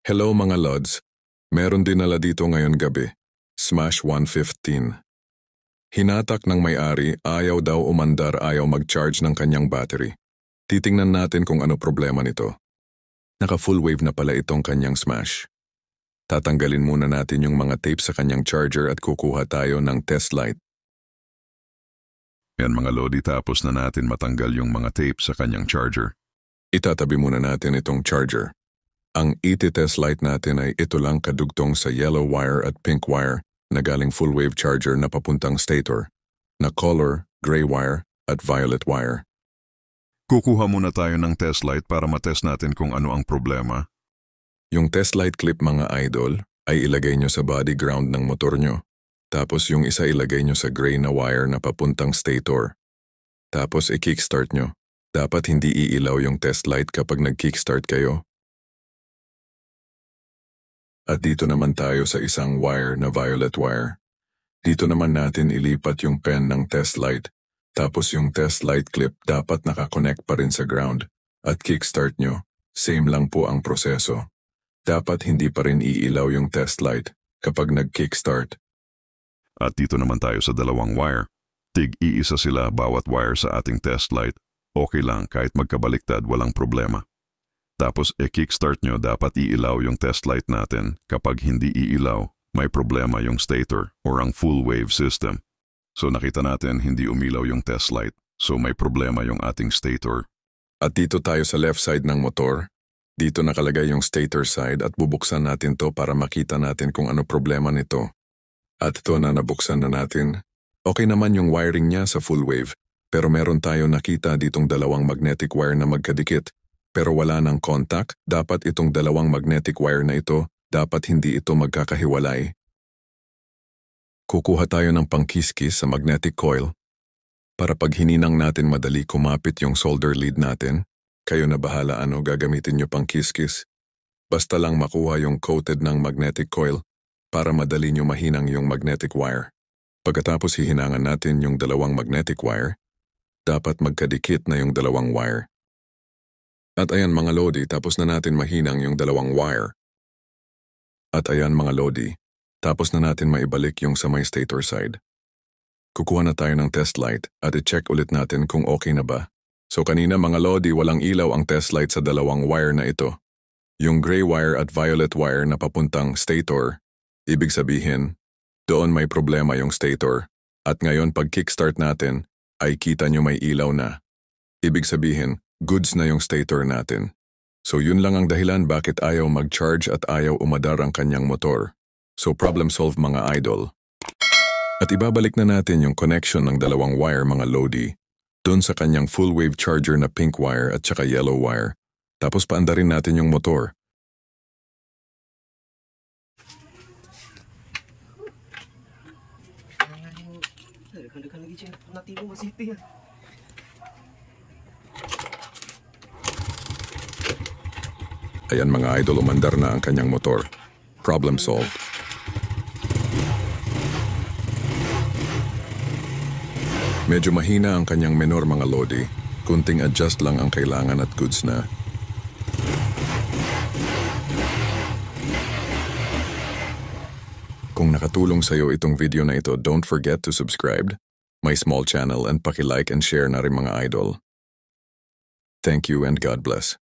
Hello mga Lods, meron din nala dito ngayon gabi, Smash 115. Hinatak ng may-ari, ayaw daw umandar, ayaw mag-charge ng kanyang battery. Titingnan natin kung ano problema nito. Naka-full wave na pala itong kanyang Smash. Tatanggalin muna natin yung mga tape sa kanyang charger at kukuha tayo ng test light. Yan mga Lodi, tapos na natin matanggal yung mga tape sa kanyang charger. Itatabi muna natin itong charger. Ang iti-test light natin ay ito lang kadugtong sa yellow wire at pink wire na galing full wave charger na papuntang stator, na color, gray wire at violet wire. Kukuha muna tayo ng test light para matest natin kung ano ang problema. Yung test light clip mga idol ay ilagay nyo sa body ground ng motor nyo. Tapos yung isa ilagay nyo sa gray na wire na papuntang stator. Tapos i-kickstart nyo. Dapat hindi iilaw yung test light kapag nag-kickstart kayo. At dito naman tayo sa isang wire na violet wire. Dito naman natin ilipat yung pen ng test light. Tapos yung test light clip dapat nakakonect pa rin sa ground. At kickstart nyo, same lang po ang proseso. Dapat hindi pa rin iilaw yung test light kapag nag-kickstart. At dito naman tayo sa dalawang wire. Tig-iisa sila bawat wire sa ating test light. Okay lang kahit magkabaliktad, walang problema. Tapos kickstart nyo, dapat iilaw yung test light natin. Kapag hindi iilaw, may problema yung stator or ang full wave system. So nakita natin hindi umilaw yung test light. So may problema yung ating stator. At dito tayo sa left side ng motor. Dito nakalagay yung stator side at bubuksan natin to para makita natin kung ano problema nito. At ito na nabuksan na natin. Okay naman yung wiring niya sa full wave. Pero meron tayo nakita ditong dalawang magnetic wire na magkadikit. Pero wala ng contact, dapat itong dalawang magnetic wire na ito, dapat hindi ito magkakahiwalay. Kukuha tayo ng pangkiskis sa magnetic coil. Para pag hininang natin madali kumapit yung solder lead natin, kayo na bahala ano gagamitin nyo pang kiskis. Basta lang makuha yung coated ng magnetic coil para madali nyo mahinang yung magnetic wire. Pagkatapos hihinangan natin yung dalawang magnetic wire, dapat magkadikit na yung dalawang wire. At ayan mga Lodi, tapos na natin mahinang yung dalawang wire. At ayan mga Lodi, tapos na natin maibalik yung sa may stator side. Kukuha na tayo ng test light at i-check ulit natin kung okay na ba. So kanina mga Lodi, walang ilaw ang test light sa dalawang wire na ito. Yung gray wire at violet wire na papuntang stator, ibig sabihin, doon may problema yung stator. At ngayon pag kickstart natin, ay kita nyo may ilaw na. Ibig sabihin, goods na yung stator natin. So yun lang ang dahilan bakit ayaw mag-charge at ayaw umadar ang kanyang motor. So problem solve mga idol. At ibabalik na natin yung connection ng dalawang wire mga Lodi doon sa kanyang full wave charger na pink wire at saka yellow wire. Tapos paandarin natin yung motor. Ayan mga idol, umandar na ang kanyang motor. Problem solved. Medyo mahina ang kanyang menor mga Lodi. Kunting adjust lang ang kailangan at goods na. Kung nakatulong sa'yo itong video na ito, don't forget to subscribe my small channel and paki-like and share na rin mga idol. Thank you and God bless.